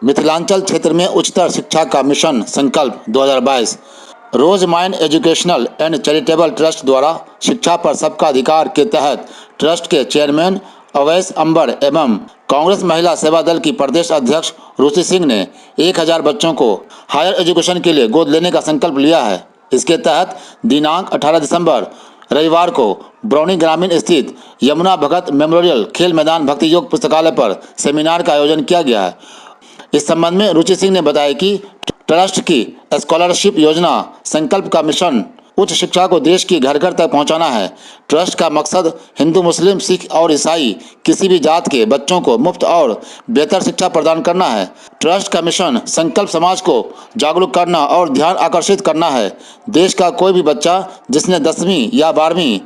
मिथिलांचल क्षेत्र में उच्चतर शिक्षा का मिशन संकल्प 2022 rose mind educational and charitable trust द्वारा शिक्षा पर सबका अधिकार के तहत ट्रस्ट के चेयरमैन अवैस अंबर एवं कांग्रेस महिला सेवा दल की प्रदेश अध्यक्ष रुचि सिंह ने 1000 बच्चों को हायर एजुकेशन के लिए गोद लेने का संकल्प लिया है। इसके तहत दिनांक 18 दिसंबर रविवार को बरौनी ग्रामीण स्थित यमुना भगत मेमोरियल खेल मैदान भक्ति योग पुस्तकालय पर सेमिनार का आयोजन किया गया है। इस संबंध में रुचि सिंह ने बताया कि ट्रस्ट की स्कॉलरशिप योजना संकल्प का मिशन उच्च शिक्षा को देश की घर घर तक पहुंचाना है। ट्रस्ट का मकसद हिंदू, मुस्लिम, सिख और ईसाई किसी भी जात के बच्चों को मुफ्त और बेहतर शिक्षा प्रदान करना है। ट्रस्ट का मिशन संकल्प समाज को जागरूक करना और ध्यान आकर्षित करना है। देश का कोई भी बच्चा जिसने 10वीं या 12वीं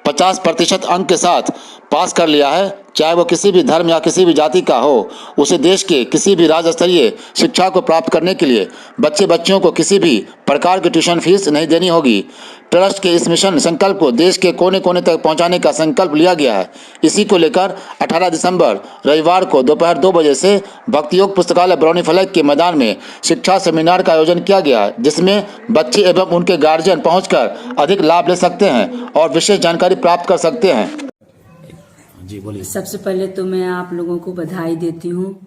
50% अंक के साथ पास कर लिया है, चाहे वो किसी भी धर्म या किसी भी जाति का हो, उसे देश के किसी भी राज्य स्तरीय शिक्षा को प्राप्त करने के लिए बच्चों को किसी भी प्रकार की ट्यूशन फीस नहीं देनी होगी। ट्रस्ट के इस मिशन संकल्प को देश के कोने कोने तक पहुंचाने का संकल्प लिया गया है। इसी को लेकर 18 दिसंबर रविवार को दोपहर 2 बजे से भक्ति योग पुस्तकालय बरौनी फलक के मैदान में शिक्षा सेमिनार का आयोजन किया गया है, जिसमें बच्चे एवं उनके गार्जियन पहुंचकर अधिक लाभ ले सकते हैं और विशेष जानकारी प्राप्त कर सकते हैं। जी बोलिए। सबसे पहले तो मैं आप लोगों को बधाई देती हूँ।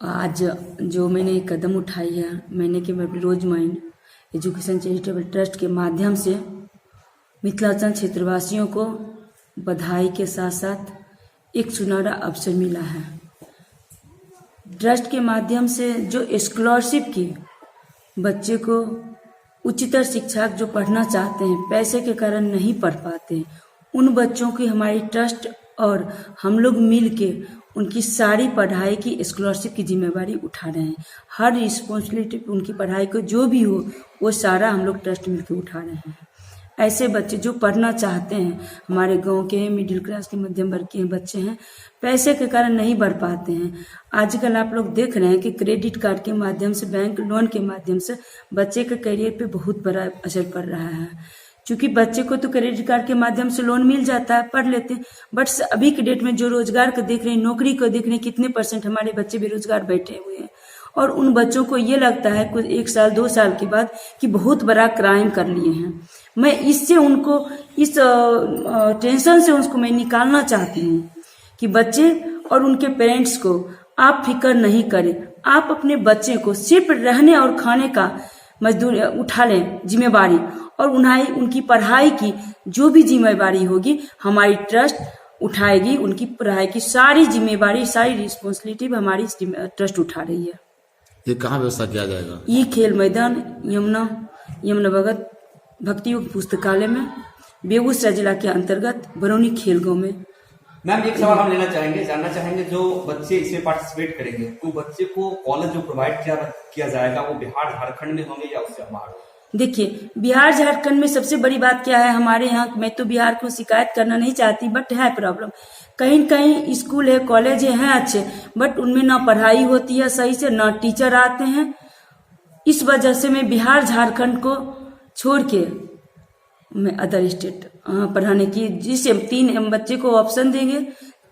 आज जो मैंने एक कदम उठाई है, मैंने कि रोज माइंड एजुकेशन चैरिटेबल ट्रस्ट के माध्यम से मिथिलांचल क्षेत्रवासियों को बधाई के साथ साथ एक सुनहरा अवसर मिला है। ट्रस्ट के माध्यम से जो स्कॉलरशिप की बच्चे को उच्चतर शिक्षा जो पढ़ना चाहते हैं, पैसे के कारण नहीं पढ़ पाते, उन बच्चों की हमारी ट्रस्ट और हम लोग मिल के उनकी सारी पढ़ाई की स्कॉलरशिप की जिम्मेवारी उठा रहे हैं। हर रिस्पॉन्सिबिलिटी उनकी पढ़ाई को जो भी हो वो सारा हम लोग ट्रस्ट मिल के उठा रहे हैं। ऐसे बच्चे जो पढ़ना चाहते हैं, हमारे गांव के मिडिल क्लास के मध्यम वर्ग के बच्चे हैं, पैसे के कारण नहीं बढ़ पाते हैं। आजकल आप लोग देख रहे हैं कि क्रेडिट कार्ड के माध्यम से, बैंक लोन के माध्यम से बच्चे के करियर पे बहुत बड़ा असर पड़ रहा है। क्योंकि बच्चे को तो क्रेडिट कार्ड के माध्यम से लोन मिल जाता है, पढ़ लेते हैं, बट अभी के डेट में जो रोजगार को देख रहे हैं, नौकरी को देख रहे हैं, कितने % हमारे बच्चे बेरोजगार बैठे हुए हैं और उन बच्चों को ये लगता है कुछ 1 साल 2 साल के बाद कि बहुत बड़ा क्राइम कर लिए हैं। मैं इससे उनको इस टेंशन से उसको मैं निकालना चाहती हूँ कि बच्चे और उनके पेरेंट्स को आप फिक्र नहीं करें। आप अपने बच्चे को सिर्फ रहने और खाने का मजदूरी उठा लें जिम्मेवारी, और उनकी पढ़ाई की जो भी जिम्मेवारी होगी हमारी ट्रस्ट उठाएगी। उनकी पढ़ाई की सारी जिम्मेवारी, सारी रिस्पॉन्सिबिलिटी हमारी ट्रस्ट उठा रही है। ये कहाँ व्यवस्था किया जाएगा? ये खेल मैदान यमुना भगत भक्ति योग पुस्तकालय में, बेगूसराय जिला के अंतर्गत बरौनी खेल गांव में। मैम एक सवाल हम जानना चाहेंगे जो बच्चे इसमें पार्टिसिपेट करेंगे तो बच्चे को कॉलेज जो प्रोवाइड किया जाएगा वो बिहार झारखंड में होंगे या उससे बाहर? देखिए, बिहार झारखंड में सबसे बड़ी बात क्या है हमारे यहाँ, मैं तो बिहार को शिकायत करना नहीं चाहती, बट है प्रॉब्लम। कहीं कहीं स्कूल है, कॉलेज है अच्छे, बट उनमें ना पढ़ाई होती है सही से, ना टीचर आते हैं। इस वजह से मैं बिहार झारखंड को छोड़ के मैं अदर स्टेट पढ़ाने की, जिससे 3 बच्चे को ऑप्शन देंगे,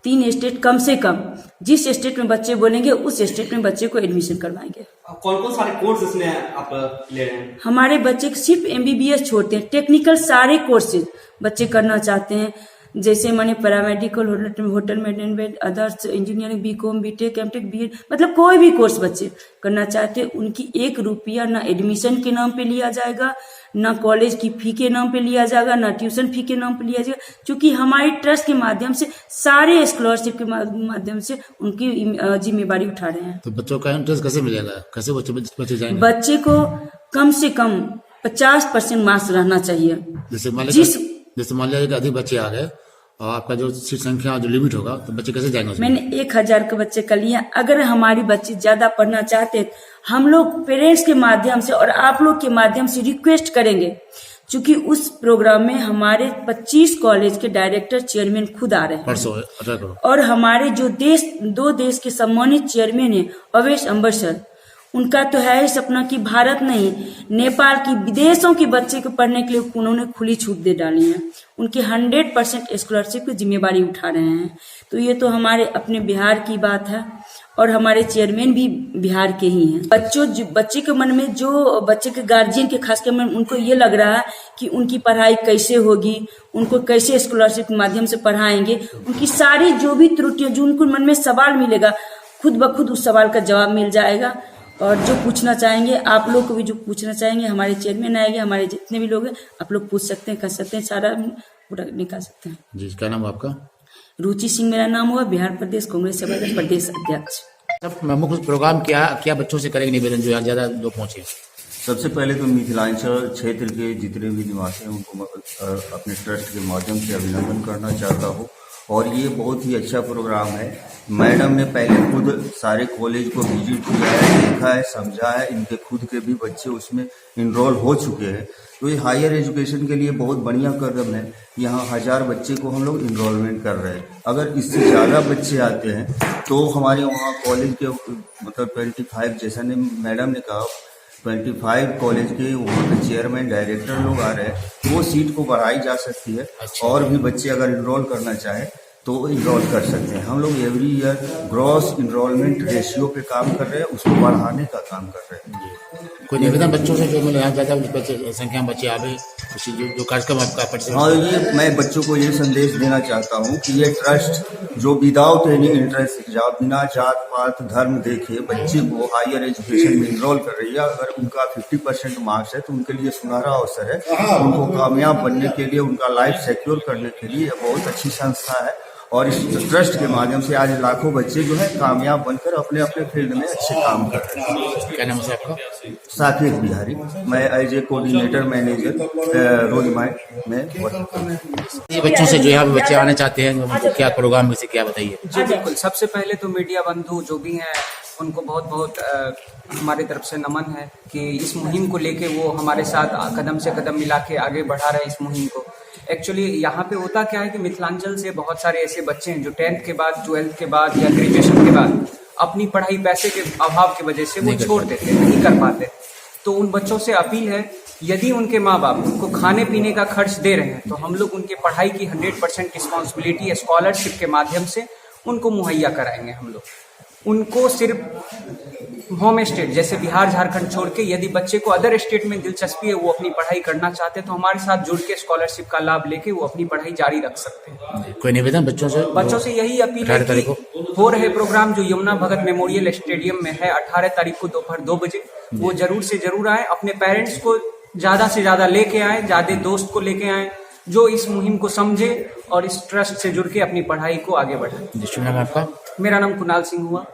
3 स्टेट कम से कम, जिस स्टेट में बच्चे बोलेंगे उस स्टेट में बच्चे को एडमिशन करवाएंगे। कौन कौन सारे कोर्स इसमें आप ले रहे हैं? हमारे बच्चे सिर्फ MBBS छोड़ते हैं, टेक्निकल सारे कोर्सेज बच्चे करना चाहते हैं, जैसे मैंने paramedical, hotel management, others, engineering, BCom, BTech, MTech, BEd, मतलब कोई भी कोर्स बच्चे करना चाहते हैं। उनकी 1 रुपया ना एडमिशन के नाम पे लिया जाएगा, ना कॉलेज की फी के नाम पे लिया जाएगा, ना ट्यूशन फी के नाम पे लिया जाएगा, क्योंकि हमारी ट्रस्ट के माध्यम से सारे स्कॉलरशिप के माध्यम से उनकी जिम्मेवारी उठा रहे हैं। तो बच्चों का इंटरेस्ट कैसे मिलेगा? कैसे बच्चे जाएंगे? बच्चे को कम से कम 50% मार्क्स रहना चाहिए। जैसे मान लिया अधिक बच्चे आ गए और आपका जो सीट संख्या जो लिमिट होगा तो बच्चे कैसे जाएंगे? मैंने 1000 के बच्चे कर लिए। अगर हमारी बच्चे ज्यादा पढ़ना चाहते हम लोग पेरेंट्स के माध्यम से और आप लोग के माध्यम से रिक्वेस्ट करेंगे, क्योंकि उस प्रोग्राम में हमारे 25 कॉलेज के डायरेक्टर, चेयरमैन खुद आ रहे हैं और हमारे जो 2 देश के सम्मानित चेयरमैन है अवैस अंबर सर, उनका तो है ही सपना कि भारत नहीं, नेपाल की विदेशों के बच्चे को पढ़ने के लिए उन्होंने खुली छूट दे डाली है। उनकी 100% स्कॉलरशिप की जिम्मेवारी उठा रहे हैं। तो ये तो हमारे अपने बिहार की बात है और हमारे चेयरमैन भी बिहार के ही हैं। बच्चे के मन में जो बच्चे के गार्जियन के खासकर मन उनको ये लग रहा है कि उनकी पढ़ाई कैसे होगी, उनको कैसे स्कॉलरशिप के माध्यम से पढ़ाएंगे, उनकी सारी जो भी त्रुटियां, जो उनको मन में सवाल मिलेगा, खुद ब खुद उस सवाल का जवाब मिल जाएगा। और जो पूछना चाहेंगे, आप लोग को भी जो पूछना चाहेंगे, हमारे चेयरमैन आएंगे, हमारे जितने भी लोग हैं, आप लोग पूछ सकते हैं, कर सकते हैं, सारा पूरा निकाल सकते हैं। जी, क्या नाम है आपका? रुचि सिंह मेरा नाम हुआ, बिहार प्रदेश कांग्रेस सभा का प्रदेश अध्यक्ष। सब मुख्य प्रोग्राम क्या बच्चों से करेंगे निवेदन जो यहाँ ज्यादा लोग पहुंचे? सबसे पहले तो मिथिलांचल क्षेत्र के जितने भी निवासी हैं उनको अपने ट्रस्ट के माध्यम से अभिनंदन करना चाहता हूँ। और ये बहुत ही अच्छा प्रोग्राम है। मैडम ने पहले खुद सारे कॉलेज को विजिट किया है, देखा है, समझा है। इनके खुद के भी बच्चे उसमें इनरोल हो चुके हैं। तो ये हायर एजुकेशन के लिए बहुत बढ़िया कदम है। यहाँ 1000 बच्चे को हम लोग इनरोलमेंट कर रहे हैं। अगर इससे ज़्यादा बच्चे आते हैं तो हमारे वहाँ कॉलेज के मतलब 25, जैसा ने मैडम ने कहा, 25 कॉलेज के वहाँ पे चेयरमैन, डायरेक्टर लोग आ रहे हैं। वो सीट को बढ़ाई जा सकती है। और भी बच्चे अगर इनरोल करना चाहे तो इनरोल कर सकते हैं। हम लोग every year gross enrolment ratio पे काम कर रहे हैं, उसको बढ़ाने का काम कर रहे हैं। कोई निवेदन बच्चों से जो मतलब यहाँ ज्यादा बच्चे संख्या में बच्चे आवे, जो कार्यक्रम आपका पार्टिसिपेट? हाँ, ये मैं बच्चों को ये संदेश देना चाहता हूँ कि ये ट्रस्ट जो विदाउट एनी इंटरेस्ट, बिना जात पात धर्म देखे बच्चे को हायर एजुकेशन में इनरोल कर रही है। अगर उनका 50% मार्क्स है तो उनके लिए सुनहरा अवसर है। उनको कामयाब बनने के लिए, उनका लाइफ सिक्योर करने के लिए बहुत अच्छी संस्था है। और इस ट्रस्ट के माध्यम से आज लाखों बच्चे जो है कामयाब बनकर अपने अपने फील्ड में अच्छे काम कर रहे हैं। क्या नाम है आपका? साकेत बिहारी। मैं as a coordinator manager Rose Mind में वर्क कर रहा हूँ। ये बच्चों से जो यहाँ पे बच्चे आने चाहते हैं, उनको क्या प्रोग्राम में से क्या बताइए? जी बिल्कुल। सबसे पहले तो मीडिया बंधु जो भी हैं उनको बहुत बहुत हमारे तरफ से नमन है कि इस मुहिम को लेके वो हमारे साथ कदम से कदम मिला के आगे बढ़ा रहे हैं इस मुहिम को। एक्चुअली यहाँ पे होता क्या है कि मिथिलांचल से बहुत सारे ऐसे बच्चे हैं जो 10th के बाद, 12th के बाद या ग्रेजुएशन के बाद अपनी पढ़ाई पैसे के अभाव की वजह से वो छोड़ देते, नहीं कर पाते। तो उन बच्चों से अपील है, यदि उनके माँ बाप उनको खाने पीने का खर्च दे रहे हैं तो हम लोग उनके पढ़ाई की 100% रिस्पॉन्सिबिलिटी स्कॉलरशिप के माध्यम से उनको मुहैया कराएंगे। हम लोग उनको सिर्फ होम स्टेट जैसे बिहार, झारखंड छोड़ के यदि बच्चे को अदर स्टेट में दिलचस्पी है, वो अपनी पढ़ाई करना चाहते हैं तो हमारे साथ जुड़ के स्कॉलरशिप का लाभ लेके वो अपनी पढ़ाई जारी रख सकते हैं। कोई निवेदन बच्चों से यही अपील है कि हो रहे प्रोग्राम जो यमुना भगत मेमोरियल स्टेडियम में है 18 तारीख को दोपहर 2 बजे, वो जरूर से जरूर आए। अपने पेरेंट्स को ज्यादा से ज्यादा लेके आए, ज्यादा दोस्त को लेके आए जो इस मुहिम को समझे और इस ट्रस्ट से जुड़ के अपनी पढ़ाई को आगे बढ़ाए। आपका? मेरा नाम कुणाल सिंह हुआ।